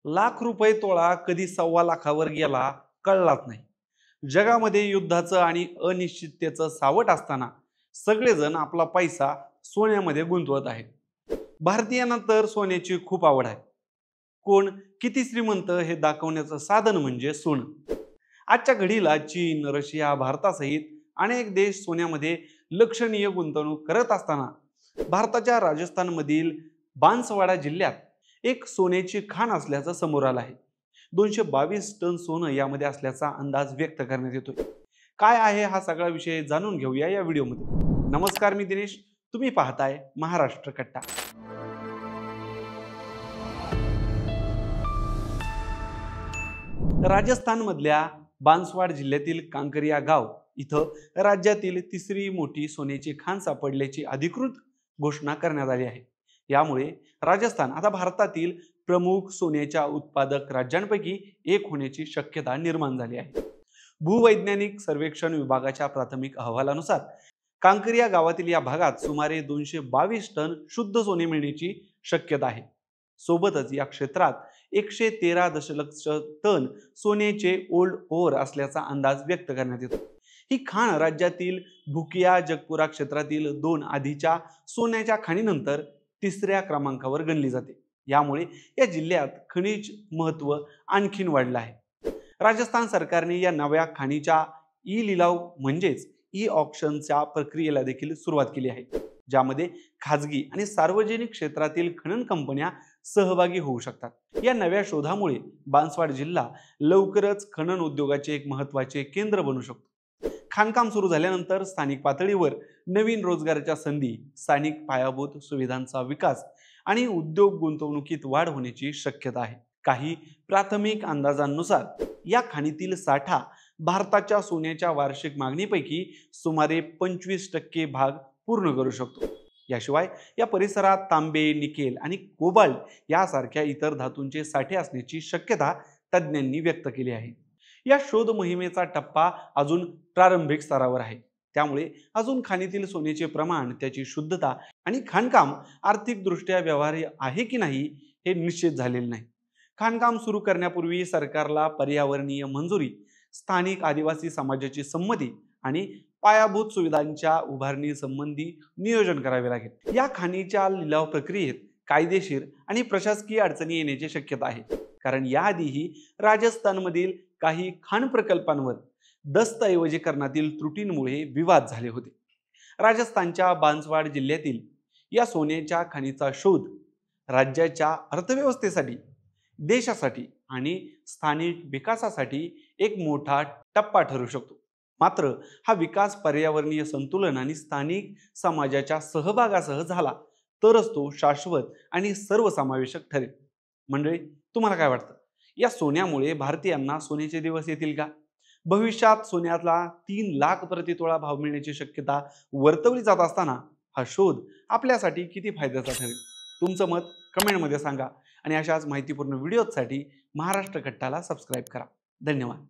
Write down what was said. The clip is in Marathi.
लाख रुपये तोळा कधी 1.25 लाखावर गेला कळलाच नाही। जगामध्ये युद्धाचं आणि अनिश्चिततेचं सावट असताना सगळेजण आपला पैसा सोन्यामध्ये गुंतवत आहेत। भारतीयांना तर सोन्याची खूप आवड आहे। कोण किती श्रीमंत हे दाखवण्याचं साधन म्हणजे सोनं। आजच्या घडीला चीन, रशिया, भारतासहित अनेक देश सोन्यामध्ये लक्षणीय गुंतवणूक करत असताना भारताच्या राजस्थानमधील बांसवाडा जिल्ह्यात एक सोन्याची खाण असल्याचं समोर आलं आहे। 222 टन सोनं यामध्ये असल्याचा अंदाज व्यक्त करण्यात येतोय। काय आहे हा सगळा विषय जाणून घेऊया या व्हिडिओमध्ये। नमस्कार, मी दिनेश, तुम्ही पाहताय महाराष्ट्र कट्टा। राजस्थानमधल्या बांसवाड जिल्ह्यातील कांकरिया गाव इथं राज्यातील तिसरी मोठी सोन्याची खाण सापडल्याची अधिकृत घोषणा करण्यात आली आहे। यामुळे राजस्थान आता भारतातील प्रमुख सोन्याच्या उत्पादक राज्यांपैकी एक होण्याची शक्यता निर्माण झाली आहे। भूवैज्ञानिक सर्वेक्षण विभागाच्या प्राथमिक अहवालानुसार कांकरिया गावातील या भागात सुमारे 222 टन शुद्ध सोने मिळण्याची शक्यता आहे। सोबतच या क्षेत्रात 113 दशलक्ष टन सोन्याचे ओल्ड ओव्हर असल्याचा अंदाज व्यक्त करण्यात येतो। ही खाण राज्यातील भुकिया जगपुरा क्षेत्रातील दोन आधीच्या सोन्याच्या खाणीनंतर तिसऱ्या क्रमांकावर गणली जाते। यामुळे या जिल्ह्यात खनिज महत्व आणखीन वाढलं आहे। राजस्थान सरकारने या नव्या खाणीच्या ई लिलाव म्हणजेच ई ऑक्शनच्या प्रक्रियेला देखील सुरुवात केली आहे, ज्यामध्ये खाजगी आणि सार्वजनिक क्षेत्रातील खनन कंपन्या सहभागी होऊ शकतात। या नव्या शोधामुळे बांसवाड जिल्हा लवकरच खनन उद्योगाचे एक महत्त्वाचे केंद्र बनू शकतो। खाणकाम सुरू झाल्यानंतर स्थानिक पातळीवर नवीन रोजगाराच्या संधी, स्थानिक पायाभूत सुविधांचा विकास आणि उद्योग गुंतवणुकीत वाढ होण्याची शक्यता आहे। काही प्राथमिक अंदाजांनुसार या खाणीतील साठा भारताच्या सोन्याच्या वार्षिक मागणीपैकी सुमारे 25% भाग पूर्ण करू शकतो। याशिवाय या परिसरात तांबे, निकेल आणि कोबाल्ट यासारख्या इतर धातूंचे साठे असण्याची शक्यता तज्ज्ञांनी व्यक्त केली आहे। या शोध मोहिमेचा टप्पा अजून प्रारंभिक स्तरावर आहे, त्यामुळे अजून खाणीतील सोन्याचे प्रमाण, त्याची शुद्धता आणि खाणकाम आर्थिकदृष्ट्या व्यवहार्य आहे की नाही हे निश्चित झालेले नाही। खाणकाम सुरू करण्यापूर्वी सरकारला पर्यावरणीय मंजुरी, स्थानिक आदिवासी समाजाची संमती आणि पायाभूत सुविधांच्या उभारणी संबंधी नियोजन करावे लागेल। या खाणीच्या लिलाव प्रक्रियेत कायदेशीर आणि प्रशासकीय अडचणी येण्याची शक्यता आहे, कारण याआधीही राजस्थानमधील काही खाण प्रकल्पांवर दस्तऐवजीकरणातील त्रुटींमुळे विवाद झाले होते। राजस्थानच्या बांसवाड जिल्ह्यातील या सोन्याच्या खाणीचा शोध राज्याच्या अर्थव्यवस्थेसाठी, देशासाठी आणि स्थानिक विकासासाठी एक मोठा टप्पा ठरू शकतो। मात्र हा विकास पर्यावरणीय संतुलन आणि स्थानिक समाजाच्या सहभागासह झाला तरच तो शाश्वत आणि सर्वसमावेशक ठरेल। मंडळी, तुम्हाला काय वाटतं? या सोन्यामुळे भारतीयांना सोन्याचे दिवस येतील का? भविष्यात सोन्याला 3 लाख प्रति तोळा भाव मिळण्याची शक्यता वर्तवली जात असताना हा शोध आपल्यासाठी किती फायद्याचा ठरेल? तुमचं मत कमेंटमध्ये सांगा आणि अशाच माहितीपूर्ण व्हिडिओसाठी महाराष्ट्र कट्टाला सबस्क्राईब करा। धन्यवाद।